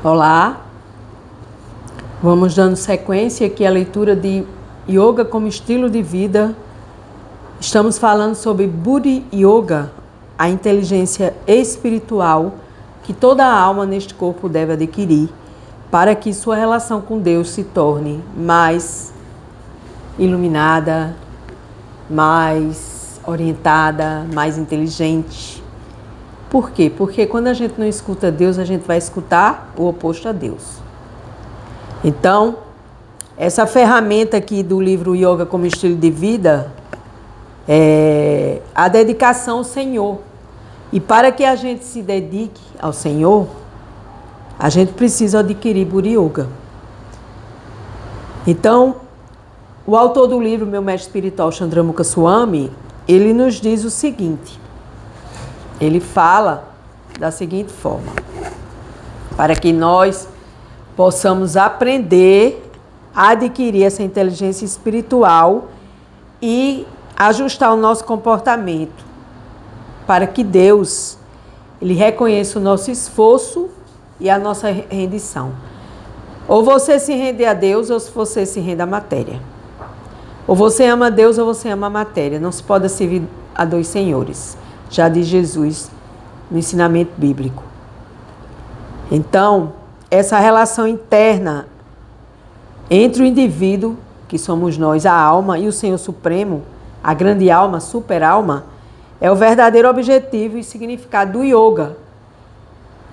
Olá, vamos dando sequência aqui à leitura de Yoga como estilo de vida. Estamos falando sobre Buddhi Yoga, a inteligência espiritual que toda alma neste corpo deve adquirir para que sua relação com Deus se torne mais iluminada, mais orientada, mais inteligente. Por quê? Porque quando a gente não escuta Deus, a gente vai escutar o oposto a Deus. Então, essa ferramenta aqui do livro Yoga como estilo de vida é a dedicação ao Senhor. E para que a gente se dedique ao Senhor, a gente precisa adquirir Buddhi Yoga. Então, o autor do livro, meu mestre espiritual, Chandramukha Swami, ele nos diz o seguinte. Ele fala da seguinte forma: para que nós possamos aprender a adquirir essa inteligência espiritual e ajustar o nosso comportamento, para que Deus ele reconheça o nosso esforço e a nossa rendição. Ou você se rende a Deus, ou você se rende à matéria. Ou você ama Deus, ou você ama a matéria. Não se pode servir a dois senhores, já diz Jesus no ensinamento bíblico. Então, essa relação interna entre o indivíduo, que somos nós, a alma, e o Senhor Supremo, a grande alma, super alma, é o verdadeiro objetivo e significado do yoga.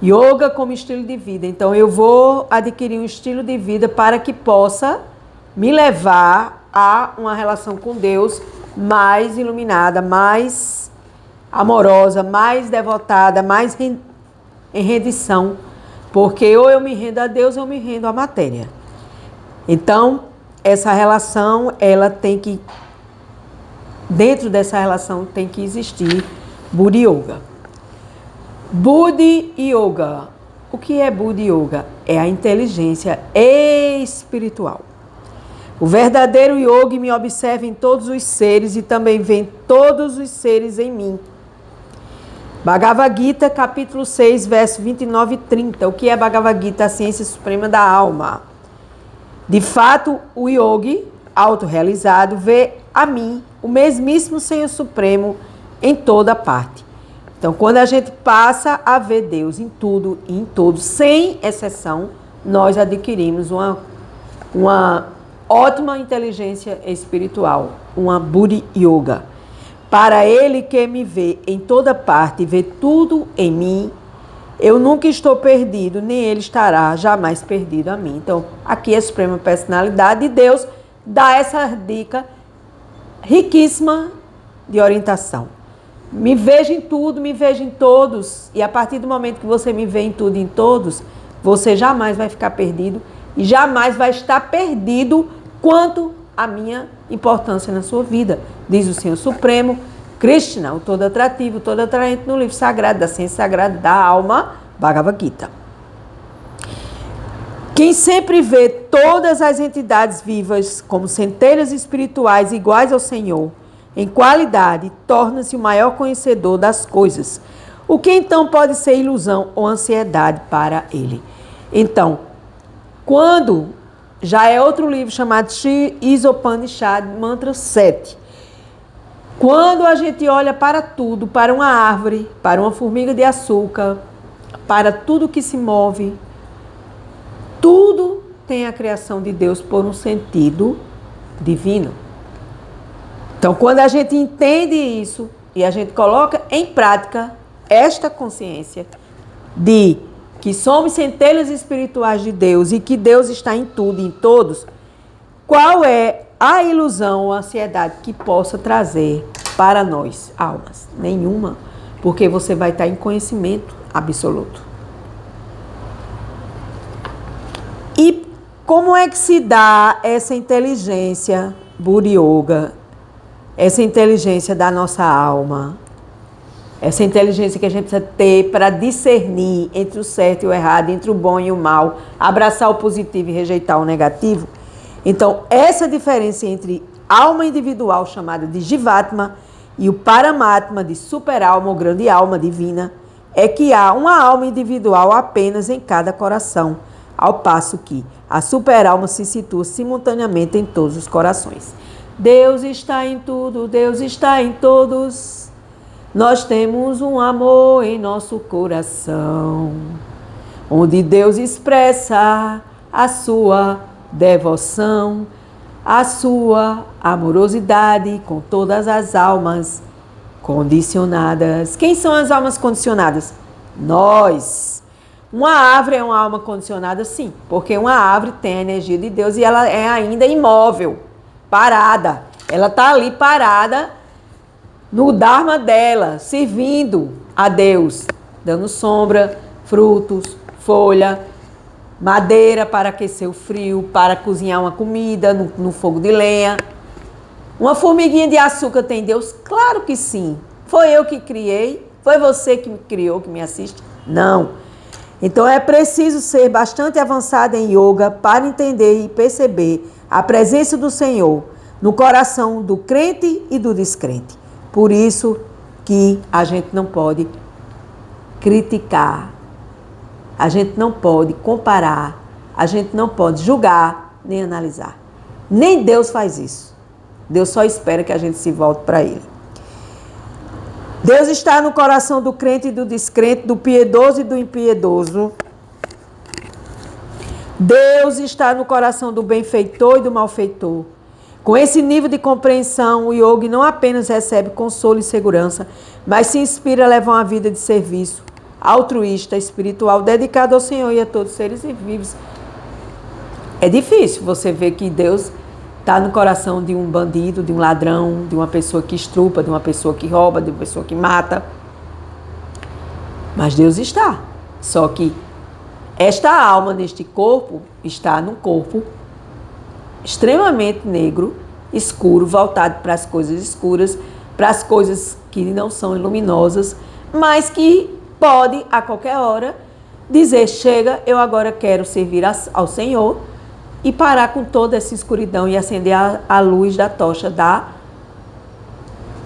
Yoga como estilo de vida. Então, eu vou adquirir um estilo de vida para que possa me levar a uma relação com Deus mais iluminada, mais amorosa, mais devotada, mais em rendição. Porque ou eu me rendo a Deus ou eu me rendo à matéria. Então, essa relação, ela tem que... Dentro dessa relação tem que existir Buddhi Yoga. Buddhi Yoga. O que é Buddhi Yoga? É a inteligência espiritual. O verdadeiro yogi me observa em todos os seres e também vê todos os seres em mim. Bhagavad Gita, capítulo 6, verso 29 e 30. O que é Bhagavad Gita? A ciência suprema da alma. De fato, o yogi, autorrealizado, vê a mim, o mesmíssimo Senhor Supremo, em toda parte. Então, quando a gente passa a ver Deus em tudo e em todos, sem exceção, nós adquirimos uma ótima inteligência espiritual, uma Buddhi Yoga. Para ele que me vê em toda parte e vê tudo em mim, eu nunca estou perdido, nem ele estará jamais perdido a mim. Então, aqui a Suprema Personalidade de Deus dá essa dica riquíssima de orientação. Me veja em tudo, me veja em todos. E a partir do momento que você me vê em tudo e em todos, você jamais vai ficar perdido e jamais vai estar perdido quanto à minha importância na sua vida. Diz o Senhor Supremo, Krishna, o todo atrativo, todo atraente, no livro sagrado da ciência sagrada da alma, Bhagavad Gita. Quem sempre vê todas as entidades vivas como centelhas espirituais iguais ao Senhor, em qualidade, torna-se o maior conhecedor das coisas. O que então pode ser ilusão ou ansiedade para ele? Então, quando já é outro livro chamado Sri Isopanishad, mantra 7. Quando a gente olha para tudo, para uma árvore, para uma formiga de açúcar, para tudo que se move, tudo tem a criação de Deus por um sentido divino. Então, quando a gente entende isso e a gente coloca em prática esta consciência de que somos centelhas espirituais de Deus e que Deus está em tudo e em todos, qual é a ilusão ou a ansiedade que possa trazer para nós, almas? Nenhuma, porque você vai estar em conhecimento absoluto. E como é que se dá essa inteligência Buddhi Yoga, essa inteligência da nossa alma, essa inteligência que a gente precisa ter para discernir entre o certo e o errado, entre o bom e o mal, abraçar o positivo e rejeitar o negativo? Então, essa diferença entre alma individual, chamada de Jivatma, e o Paramatma, de super-alma ou grande alma divina, é que há uma alma individual apenas em cada coração, ao passo que a superalma se situa simultaneamente em todos os corações. Deus está em tudo, Deus está em todos. Nós temos um amor em nosso coração, onde Deus expressa a sua devoção, a sua amorosidade com todas as almas condicionadas. Quem são as almas condicionadas? Nós. Uma árvore é uma alma condicionada, sim, porque uma árvore tem a energia de Deus e ela é ainda imóvel, parada. Ela está ali parada no Dharma dela, servindo a Deus, dando sombra, frutos, folha, madeira para aquecer o frio, para cozinhar uma comida no fogo de lenha. Uma formiguinha de açúcar tem Deus? Claro que sim. Foi eu que criei? Foi você que me criou, que me assiste? Não. Então é preciso ser bastante avançado em yoga para entender e perceber a presença do Senhor no coração do crente e do descrente. Por isso que a gente não pode criticar, a gente não pode comparar, a gente não pode julgar nem analisar. Nem Deus faz isso. Deus só espera que a gente se volte para Ele. Deus está no coração do crente e do descrente, do piedoso e do impiedoso. Deus está no coração do benfeitor e do malfeitor. Com esse nível de compreensão, o yogi não apenas recebe consolo e segurança, mas se inspira a levar uma vida de serviço, altruísta, espiritual, dedicado ao Senhor e a todos os seres vivos. É difícil você ver que Deus está no coração de um bandido, de um ladrão, de uma pessoa que estrupa, de uma pessoa que rouba, de uma pessoa que mata. Mas Deus está. Só que esta alma neste corpo está num corpo extremamente negro, escuro, voltado para as coisas escuras, para as coisas que não são luminosas, mas que pode, a qualquer hora, dizer, chega, eu agora quero servir ao Senhor e parar com toda essa escuridão e acender a luz da tocha da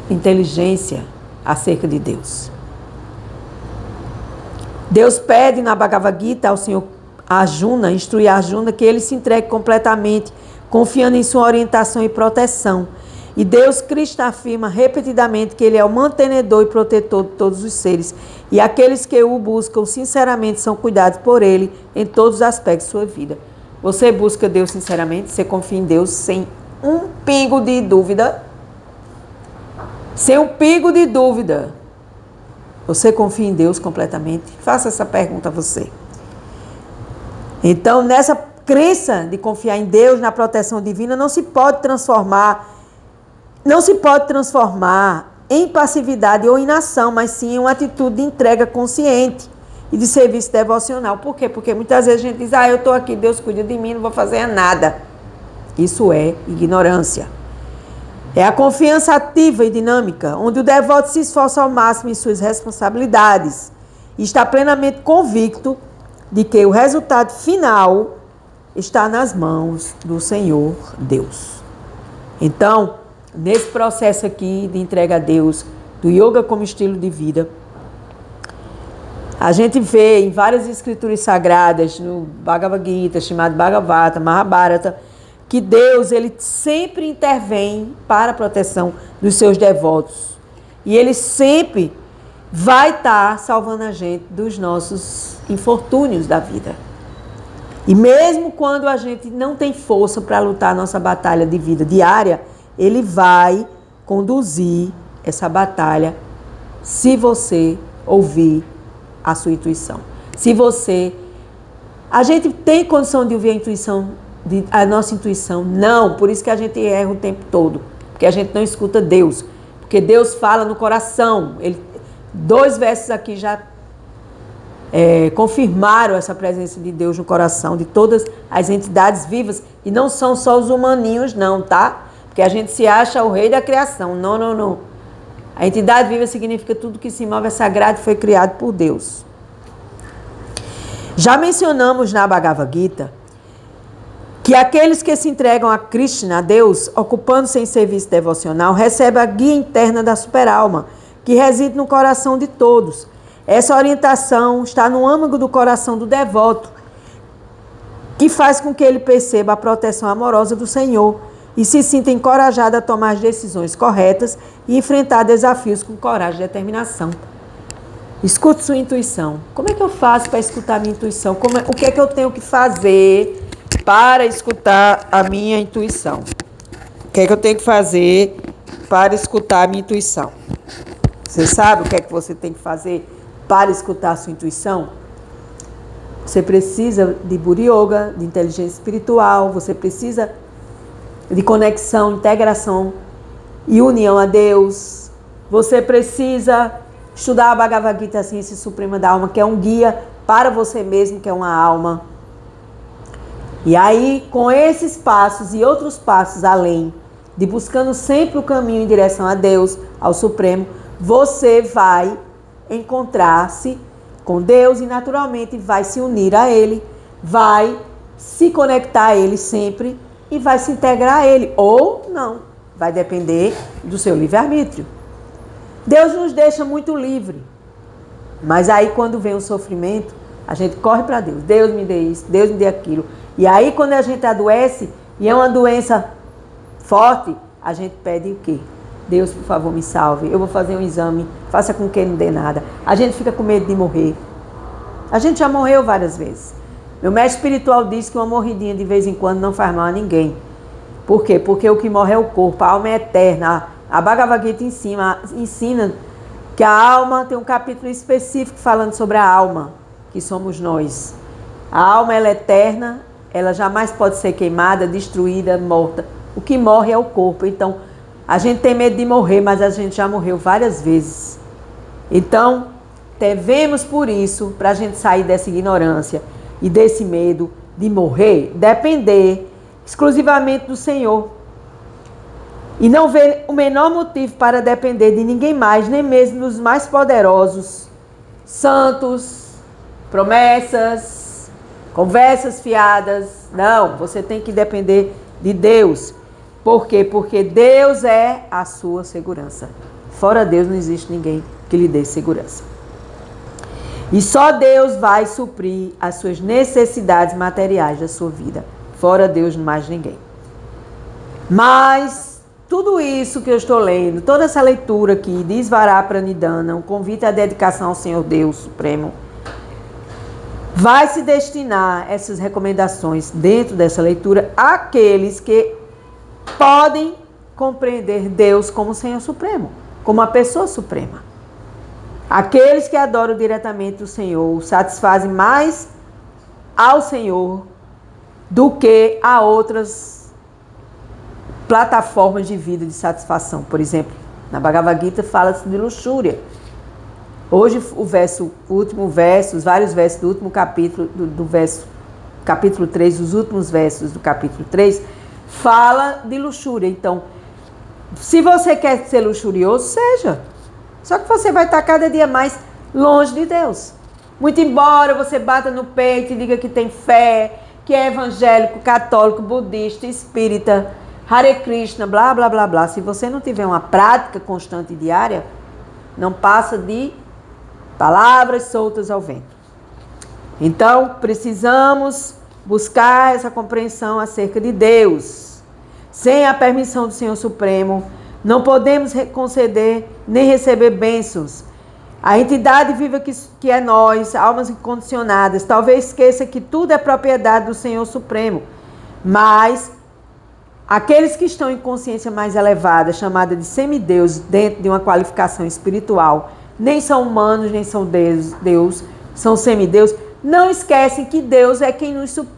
inteligência acerca de Deus. Deus pede na Bhagavad Gita ao Senhor Arjuna, instruir Arjuna, que ele se entregue completamente, confiando em sua orientação e proteção. E Deus Krishna afirma repetidamente que Ele é o mantenedor e protetor de todos os seres. E aqueles que o buscam sinceramente são cuidados por Ele em todos os aspectos de sua vida. Você busca Deus sinceramente? Você confia em Deus sem um pingo de dúvida? Sem um pingo de dúvida. Você confia em Deus completamente? Faça essa pergunta a você. Então, nessa crença de confiar em Deus, na proteção divina, não se pode transformar em passividade ou inação, mas sim em uma atitude de entrega consciente e de serviço devocional. Por quê? Porque muitas vezes a gente diz, eu estou aqui, Deus cuida de mim, não vou fazer nada. Isso é ignorância. É a confiança ativa e dinâmica, onde o devoto se esforça ao máximo em suas responsabilidades e está plenamente convicto de que o resultado final está nas mãos do Senhor Deus. Então, nesse processo aqui de entrega a Deus, do yoga como estilo de vida, a gente vê em várias escrituras sagradas, no Bhagavad Gita, chamado Bhagavata, Mahabharata, que Deus ele sempre intervém para a proteção dos seus devotos. E Ele sempre vai estar salvando a gente dos nossos infortúnios da vida. E mesmo quando a gente não tem força para lutar a nossa batalha de vida diária, Ele vai conduzir essa batalha se você ouvir a sua intuição. A gente tem condição de ouvir a nossa intuição? Não, por isso que a gente erra o tempo todo, porque a gente não escuta Deus, porque Deus fala no coração. 2 versos aqui já confirmaram essa presença de Deus no coração de todas as entidades vivas, e não são só os humaninhos não, tá? Porque a gente se acha o rei da criação. Não, não, não. A entidade viva significa tudo que se move é sagrado e foi criado por Deus. Já mencionamos na Bhagavad Gita que aqueles que se entregam a Krishna, a Deus, ocupando-se em serviço devocional, recebem a guia interna da superalma, que reside no coração de todos. Essa orientação está no âmago do coração do devoto, que faz com que ele perceba a proteção amorosa do Senhor e se sinta encorajado a tomar as decisões corretas e enfrentar desafios com coragem e determinação. Escute sua intuição. Como é que eu faço para escutar a minha intuição? O que é que eu tenho que fazer para escutar a minha intuição? O que é que eu tenho que fazer para escutar a minha intuição? Você sabe o que é que você tem que fazer para escutar a sua intuição? Você precisa de Buri Yoga, de inteligência espiritual, você precisa de conexão, integração e união a Deus. Você precisa estudar a Bhagavad Gita, a ciência suprema da alma, que é um guia para você mesmo, que é uma alma. E aí, com esses passos e outros passos além, de buscando sempre o caminho em direção a Deus, ao Supremo, você vai encontrar-se com Deus e naturalmente vai se unir a Ele, vai se conectar a Ele sempre e vai se integrar a Ele, ou não, vai depender do seu livre-arbítrio. Deus nos deixa muito livre, mas aí quando vem o sofrimento, a gente corre para Deus. Deus me dê isso, Deus me dê aquilo. E aí quando a gente adoece, e é uma doença forte, a gente pede o quê? Deus, por favor, me salve. Eu vou fazer um exame, faça com que não dê nada. A gente fica com medo de morrer. A gente já morreu várias vezes. Meu mestre espiritual diz que uma morridinha de vez em quando não faz mal a ninguém. Por quê? Porque o que morre é o corpo, a alma é eterna. A Bhagavad Gita ensina que a alma tem um capítulo específico falando sobre a alma, que somos nós. A alma ela é eterna, ela jamais pode ser queimada, destruída, morta. O que morre é o corpo. Então, a gente tem medo de morrer, mas a gente já morreu várias vezes. Então, devemos por isso, para a gente sair dessa ignorância e desse medo de morrer, depender exclusivamente do Senhor. E não ver o menor motivo para depender de ninguém mais, nem mesmo dos mais poderosos, santos, promessas, conversas fiadas. Não, você tem que depender de Deus. Por quê? Porque Deus é a sua segurança. Fora Deus não existe ninguém que lhe dê segurança. E só Deus vai suprir as suas necessidades materiais da sua vida. Fora Deus, mais ninguém. Mas tudo isso que eu estou lendo, toda essa leitura aqui, de Svarapranidhana, um convite à dedicação ao Senhor Deus Supremo, vai se destinar essas recomendações dentro dessa leitura àqueles que podem compreender Deus como Senhor Supremo, como a pessoa suprema. Aqueles que adoram diretamente o Senhor satisfazem mais ao Senhor do que a outras plataformas de vida de satisfação. Por exemplo, na Bhagavad Gita fala-se de luxúria. Hoje o último verso, os vários versos do último capítulo, capítulo 3, os últimos versos do capítulo 3, fala de luxúria. Então, se você quer ser luxurioso, seja. Só que você vai estar cada dia mais longe de Deus. Muito embora você bata no peito e diga que tem fé, que é evangélico, católico, budista, espírita, Hare Krishna, blá, blá, blá, blá. Se você não tiver uma prática constante e diária, não passa de palavras soltas ao vento. Então, precisamos buscar essa compreensão acerca de Deus. Sem a permissão do Senhor Supremo, não podemos conceder nem receber bênçãos. A entidade viva que é nós, almas incondicionadas, talvez esqueça que tudo é propriedade do Senhor Supremo. Mas aqueles que estão em consciência mais elevada, chamada de semideuses, dentro de uma qualificação espiritual, nem são humanos, nem são Deus, são semideuses, não esquecem que Deus é quem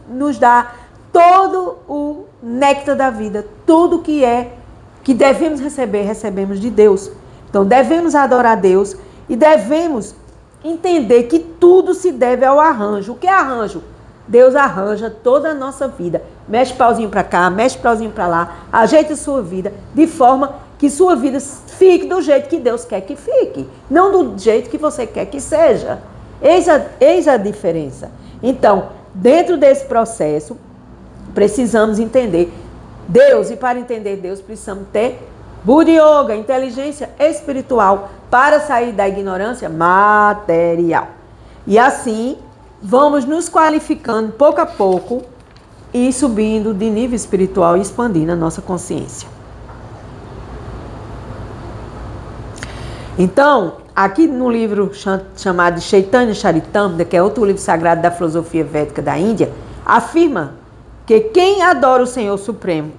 nos dá todo o néctar da vida, tudo que devemos receber, recebemos de Deus. Então devemos adorar Deus e devemos entender que tudo se deve ao arranjo. O que é arranjo? Deus arranja toda a nossa vida. Mexe pauzinho para cá, mexe pauzinho para lá, ajeita a sua vida de forma que sua vida fique do jeito que Deus quer que fique, não do jeito que você quer que seja. Eis a diferença. Então, dentro desse processo, precisamos entender Deus, e para entender Deus, precisamos ter Buddha Yoga, inteligência espiritual, para sair da ignorância material. E assim, vamos nos qualificando pouco a pouco e subindo de nível espiritual e expandindo a nossa consciência. Então, aqui no livro chamado de Chaitanya Charitamrita, que é outro livro sagrado da filosofia védica da Índia, afirma que quem adora o Senhor Supremo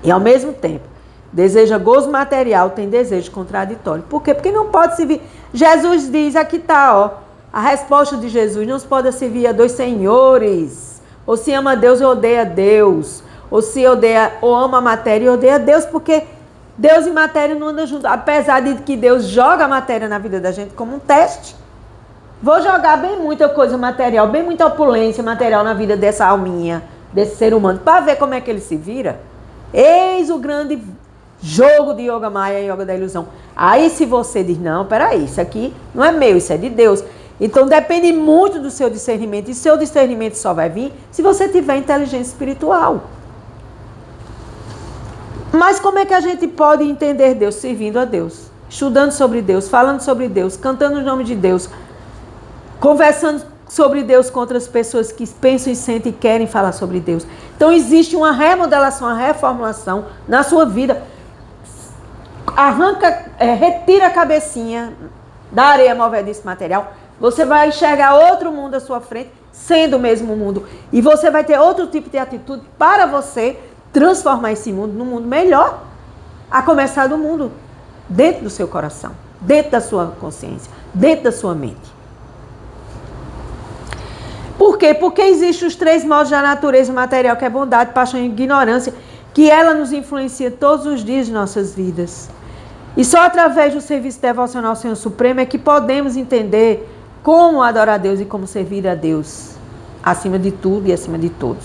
e ao mesmo tempo deseja gozo material tem desejo contraditório. Por quê? Porque não pode servir. Jesus diz, aqui está, ó, a resposta de Jesus: não se pode servir a dois senhores. Ou se ama Deus e odeia Deus. Ou se odeia, ou ama a matéria e odeia Deus, porque Deus e matéria não andam juntos. Apesar de que Deus joga a matéria na vida da gente como um teste. Vou jogar bem muita coisa material, bem muita opulência material na vida dessa alminha, desse ser humano, para ver como é que ele se vira. Eis o grande jogo de Yoga Maya e Yoga da ilusão. Aí se você diz, não, peraí, isso aqui não é meu, isso é de Deus. Então depende muito do seu discernimento. E seu discernimento só vai vir se você tiver inteligência espiritual. Mas como é que a gente pode entender Deus? Servindo a Deus, estudando sobre Deus, falando sobre Deus, cantando o nome de Deus, conversando sobre Deus com outras pessoas que pensam e sentem e querem falar sobre Deus. Então existe uma remodelação, uma reformulação na sua vida. Retira a cabecinha da areia movediça material. Você vai enxergar outro mundo à sua frente, sendo o mesmo mundo. E você vai ter outro tipo de atitude para você transformar esse mundo num mundo melhor. A começar do mundo dentro do seu coração, dentro da sua consciência, dentro da sua mente. Por quê? Porque existem os três modos da natureza material, que é bondade, paixão e ignorância, que ela nos influencia todos os dias de nossas vidas. E só através do serviço devocional ao Senhor Supremo é que podemos entender como adorar a Deus e como servir a Deus, acima de tudo e acima de todos.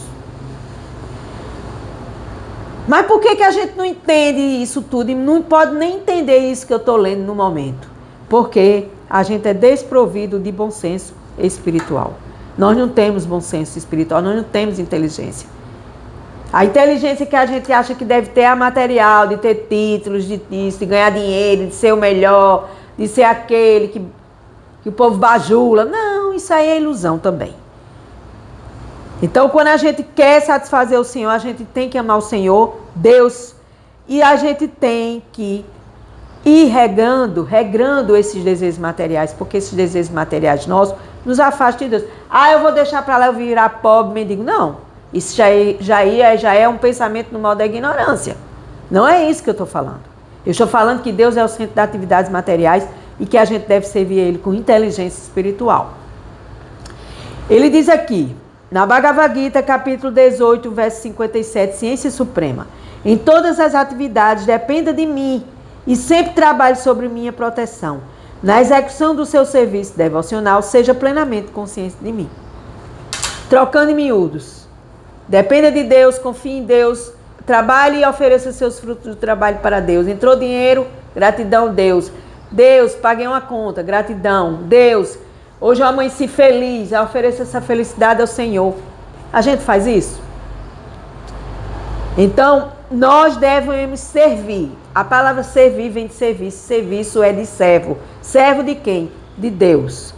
Mas por que a gente não entende isso tudo e não pode nem entender isso que eu estou lendo no momento? Porque a gente é desprovido de bom senso espiritual. Nós não temos bom senso espiritual, nós não temos inteligência. A inteligência que a gente acha que deve ter é a material, de ter títulos, de ganhar dinheiro, de ser o melhor, de ser aquele que o povo bajula. Não, isso aí é ilusão também. Então, quando a gente quer satisfazer o Senhor, a gente tem que amar o Senhor, Deus, e a gente tem que ir regrando esses desejos materiais, porque esses desejos materiais nossos nos afastam de Deus. Eu vou deixar para lá, eu virar pobre, mendigo. Não, isso já é um pensamento no modo da ignorância. Não é isso que eu estou falando. Eu estou falando que Deus é o centro das atividades materiais e que a gente deve servir a Ele com inteligência espiritual. Ele diz aqui, na Bhagavad Gita, capítulo 18, verso 57, Ciência Suprema: em todas as atividades dependa de mim e sempre trabalhe sobre minha proteção. Na execução do seu serviço devocional, seja plenamente consciente de mim. Trocando em miúdos. Dependa de Deus, confie em Deus, trabalhe e ofereça seus frutos do trabalho para Deus. Entrou dinheiro, gratidão, Deus. Deus, paguei uma conta, gratidão. Deus, hoje eu amanheci feliz, eu ofereço essa felicidade ao Senhor. A gente faz isso? Então, nós devemos servir. A palavra servir vem de serviço. Serviço é de servo. Servo de quem? De Deus.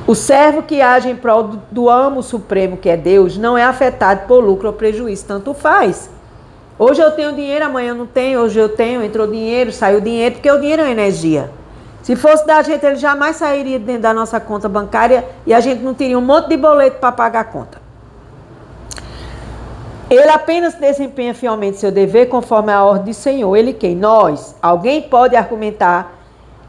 O servo que age em prol do amo supremo, que é Deus, não é afetado por lucro ou prejuízo. Tanto faz. Hoje eu tenho dinheiro, amanhã eu não tenho. Hoje eu tenho, entrou dinheiro, saiu dinheiro, porque o dinheiro é energia. Se fosse da gente, ele jamais sairia dentro da nossa conta bancária e a gente não teria um monte de boleto para pagar a conta. Ele apenas desempenha fielmente seu dever conforme a ordem do Senhor. Ele quem? Nós. Alguém pode argumentar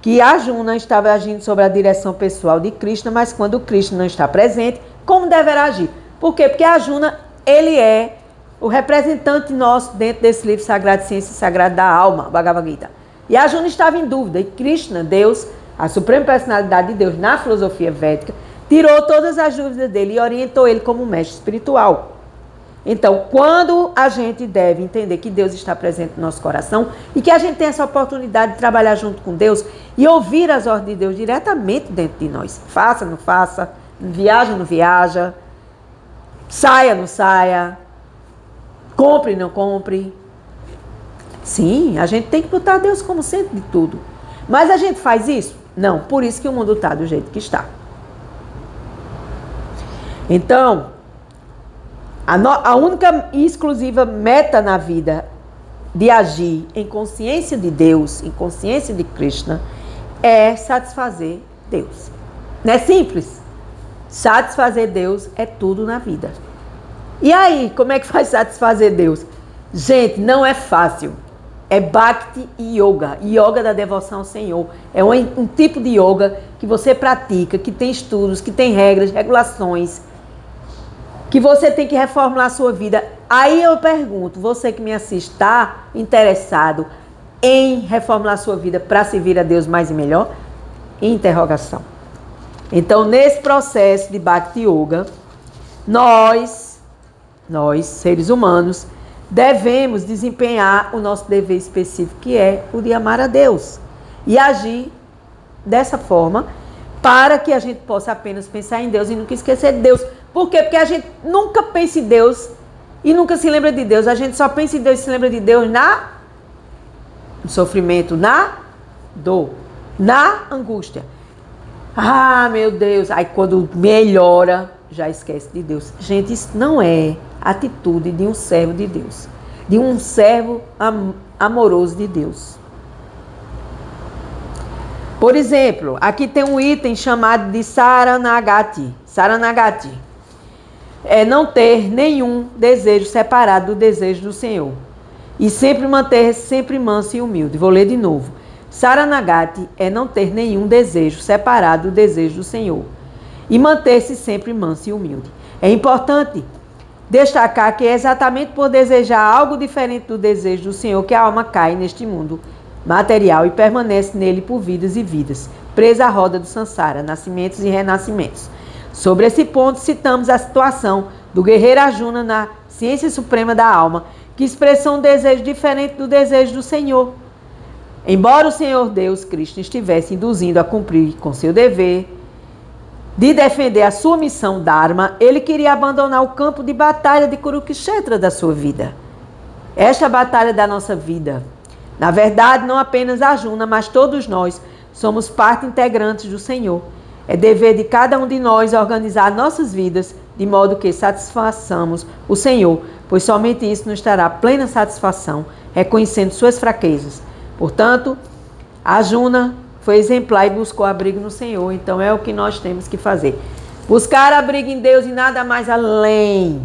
que Arjuna estava agindo sob a direção pessoal de Krishna, mas quando Krishna não está presente, como deverá agir? Por quê? Porque Arjuna, ele é o representante nosso dentro desse livro sagrado, Ciência Sagrada da Alma, Bhagavad Gita. E Arjuna estava em dúvida. E Krishna, Deus, a suprema personalidade de Deus na filosofia védica, tirou todas as dúvidas dele e orientou ele como mestre espiritual. Então, quando a gente deve entender que Deus está presente no nosso coração e que a gente tem essa oportunidade de trabalhar junto com Deus e ouvir as ordens de Deus diretamente dentro de nós. Faça, não faça, viaja, não viaja, saia, não saia, compre, não compre. Sim, a gente tem que botar Deus como centro de tudo. Mas a gente faz isso? Não, por isso que o mundo está do jeito que está. Então, a única e exclusiva meta na vida de agir em consciência de Deus, em consciência de Krishna, é satisfazer Deus. Não é simples? Satisfazer Deus é tudo na vida. E aí, como é que faz satisfazer Deus? Gente, não é fácil. É Bhakti Yoga, yoga da devoção ao Senhor. É um tipo de yoga que você pratica, que tem estudos, que tem regras, regulações, que você tem que reformular a sua vida. Aí eu pergunto, você que me assiste, está interessado em reformular a sua vida para servir a Deus mais e melhor? Interrogação. Então, nesse processo de Bhakti Yoga, nós, seres humanos, devemos desempenhar o nosso dever específico, que é o de amar a Deus. E agir dessa forma, para que a gente possa apenas pensar em Deus e nunca esquecer de Deus. Por quê? Porque a gente nunca pensa em Deus e nunca se lembra de Deus. A gente só pensa em Deus e se lembra de Deus no sofrimento, na dor, na angústia. Ah, meu Deus. Aí quando melhora, já esquece de Deus. Gente, isso não é atitude de um servo de Deus, de um servo amoroso de Deus. Por exemplo, aqui tem um item chamado de Saranagati. Saranagati é não ter nenhum desejo separado do desejo do Senhor e sempre manter-se sempre manso e humilde. Vou ler de novo. Saranagati é não ter nenhum desejo separado do desejo do Senhor e manter-se sempre manso e humilde. É importante destacar que é exatamente por desejar algo diferente do desejo do Senhor que a alma cai neste mundo material e permanece nele por vidas e vidas, presa à roda do Sansara, nascimentos e renascimentos. Sobre esse ponto, citamos a situação do guerreiro Arjuna na ciência suprema da alma, que expressou um desejo diferente do desejo do Senhor. Embora o Senhor Deus, Krishna, estivesse induzindo a cumprir com seu dever de defender a sua missão Dharma, ele queria abandonar o campo de batalha de Kurukshetra da sua vida. Esta batalha da nossa vida. Na verdade, não apenas Arjuna, mas todos nós somos parte integrante do Senhor. É dever de cada um de nós organizar nossas vidas de modo que satisfaçamos o Senhor, pois somente isso nos dará plena satisfação, reconhecendo suas fraquezas. Portanto, Arjuna foi exemplar e buscou abrigo no Senhor. Então é o que nós temos que fazer. Buscar abrigo em Deus e nada mais além.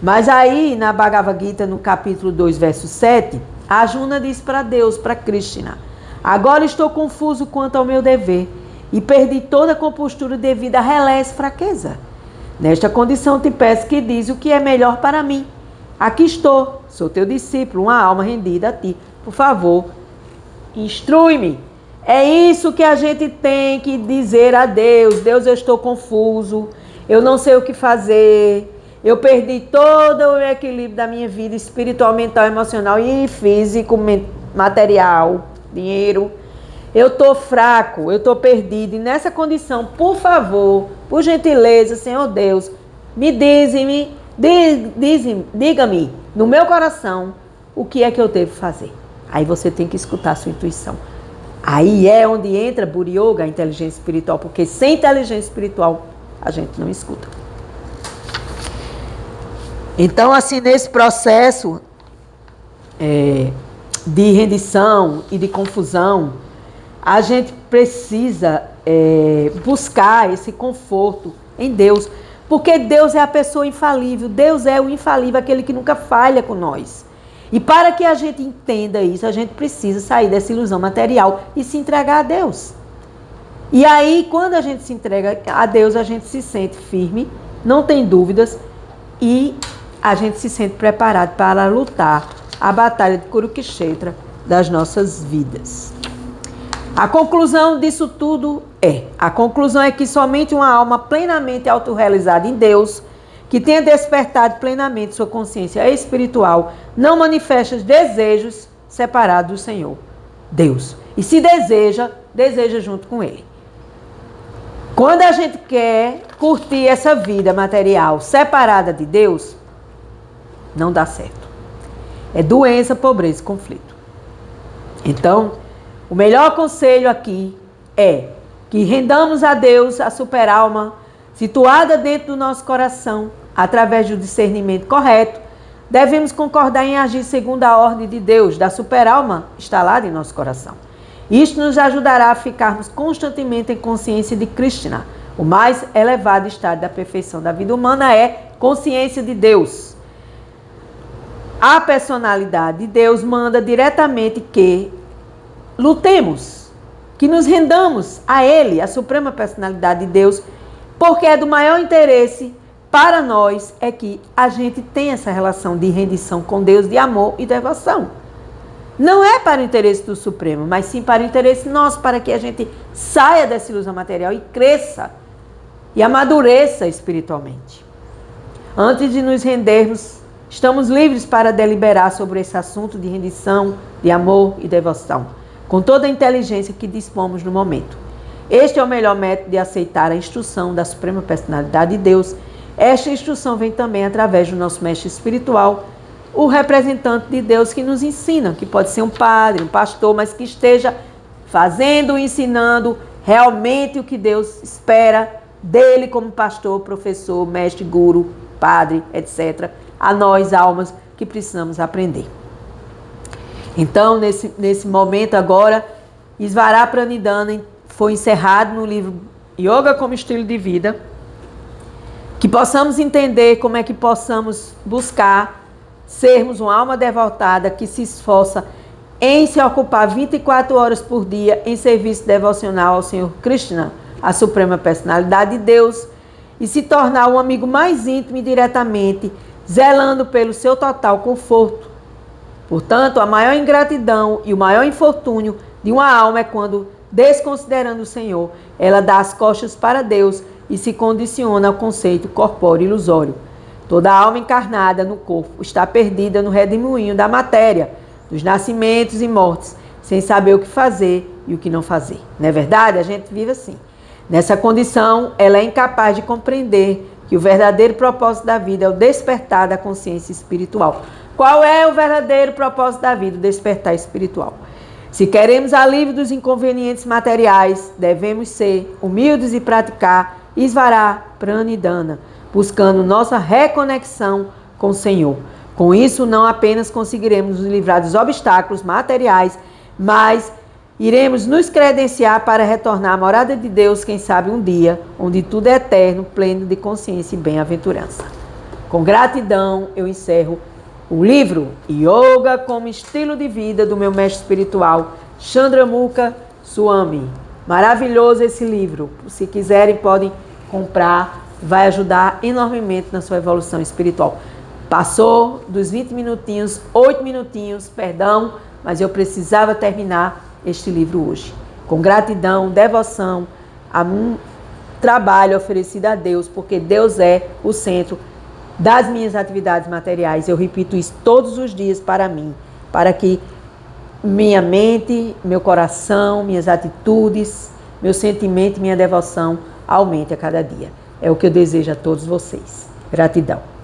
Mas aí, na Bhagavad Gita, no capítulo 2, verso 7, Arjuna diz para Deus, para Krishna: agora estou confuso quanto ao meu dever e perdi toda a compostura devido à relés fraqueza. Nesta condição te peço que diz o que é melhor para mim. Aqui estou, sou teu discípulo, uma alma rendida a ti. Por favor, instrui-me. É isso que a gente tem que dizer a Deus. Deus, eu estou confuso, eu não sei o que fazer. Eu perdi todo o equilíbrio da minha vida espiritual, mental, emocional e físico, material, dinheiro. Eu estou fraco, eu estou perdido. E nessa condição, por favor, por gentileza, Senhor Deus, diga-me no meu coração o que é que eu devo fazer. Aí você tem que escutar a sua intuição. Aí é onde entra Buri Yoga, a inteligência espiritual, porque sem inteligência espiritual a gente não escuta. Então, assim, nesse processo de rendição e de confusão, a gente precisa buscar esse conforto em Deus, porque Deus é a pessoa infalível, Deus é o infalível, aquele que nunca falha com nós. E para que a gente entenda isso, a gente precisa sair dessa ilusão material e se entregar a Deus. E aí, quando a gente se entrega a Deus, a gente se sente firme, não tem dúvidas e a gente se sente preparado para lutar a batalha de Kurukshetra das nossas vidas. A conclusão disso tudo é que somente uma alma plenamente autorrealizada em Deus, que tenha despertado plenamente sua consciência espiritual, não manifesta desejos separados do Senhor, Deus. E se deseja junto com Ele. Quando a gente quer curtir essa vida material separada de Deus, não dá certo. É doença, pobreza e conflito. Então, o melhor conselho aqui é que rendamos a Deus a superalma situada dentro do nosso coração, através do discernimento correto. Devemos concordar em agir segundo a ordem de Deus, da superalma instalada em nosso coração. Isto nos ajudará a ficarmos constantemente em consciência de Krishna. O mais elevado estado da perfeição da vida humana é consciência de Deus. A personalidade de Deus manda diretamente que lutemos, que nos rendamos a Ele, a suprema personalidade de Deus, porque é do maior interesse para nós é que a gente tenha essa relação de rendição com Deus, de amor e devoção. Não é para o interesse do Supremo, mas sim para o interesse nosso, para que a gente saia dessa ilusão material e cresça e amadureça espiritualmente. Antes de nos rendermos, estamos livres para deliberar sobre esse assunto de rendição, de amor e devoção, com toda a inteligência que dispomos no momento. Este é o melhor método de aceitar a instrução da Suprema Personalidade de Deus. Esta instrução vem também através do nosso mestre espiritual, o representante de Deus que nos ensina, que pode ser um padre, um pastor, mas que esteja fazendo, ensinando realmente o que Deus espera dele como pastor, professor, mestre, guru, padre, etc. A nós, almas, que precisamos aprender. Então, nesse momento agora, Isvara Pranidhana foi encerrado no livro Yoga como Estilo de Vida, que possamos entender como é que possamos buscar sermos uma alma devotada que se esforça em se ocupar 24 horas por dia em serviço devocional ao Senhor Krishna, a Suprema Personalidade de Deus, e se tornar um amigo mais íntimo e diretamente, zelando pelo seu total conforto. Portanto, a maior ingratidão e o maior infortúnio de uma alma é quando, desconsiderando o Senhor, ela dá as costas para Deus e se condiciona ao conceito corpóreo ilusório. Toda alma encarnada no corpo está perdida no redemoinho da matéria, dos nascimentos e mortes, sem saber o que fazer e o que não fazer. Não é verdade? A gente vive assim. Nessa condição, ela é incapaz de compreender que o verdadeiro propósito da vida é o despertar da consciência espiritual. Qual é o verdadeiro propósito da vida? O despertar espiritual. Se queremos alívio dos inconvenientes materiais, devemos ser humildes e praticar Isvara Pranidhana, buscando nossa reconexão com o Senhor. Com isso, não apenas conseguiremos nos livrar dos obstáculos materiais, mas iremos nos credenciar para retornar à morada de Deus, quem sabe um dia, onde tudo é eterno, pleno de consciência e bem-aventurança. Com gratidão, eu encerro o livro Yoga como Estilo de Vida do meu mestre espiritual, Chandramukha Swami. Maravilhoso esse livro. Se quiserem, podem comprar. Vai ajudar enormemente na sua evolução espiritual. Passou dos 20 minutinhos, 8 minutinhos, perdão, mas eu precisava terminar este livro hoje. Com gratidão, devoção, a um trabalho oferecido a Deus, porque Deus é o centro das minhas atividades materiais. Eu repito isso todos os dias para mim, para que minha mente, meu coração, minhas atitudes, meu sentimento e minha devoção aumente a cada dia. É o que eu desejo a todos vocês. Gratidão.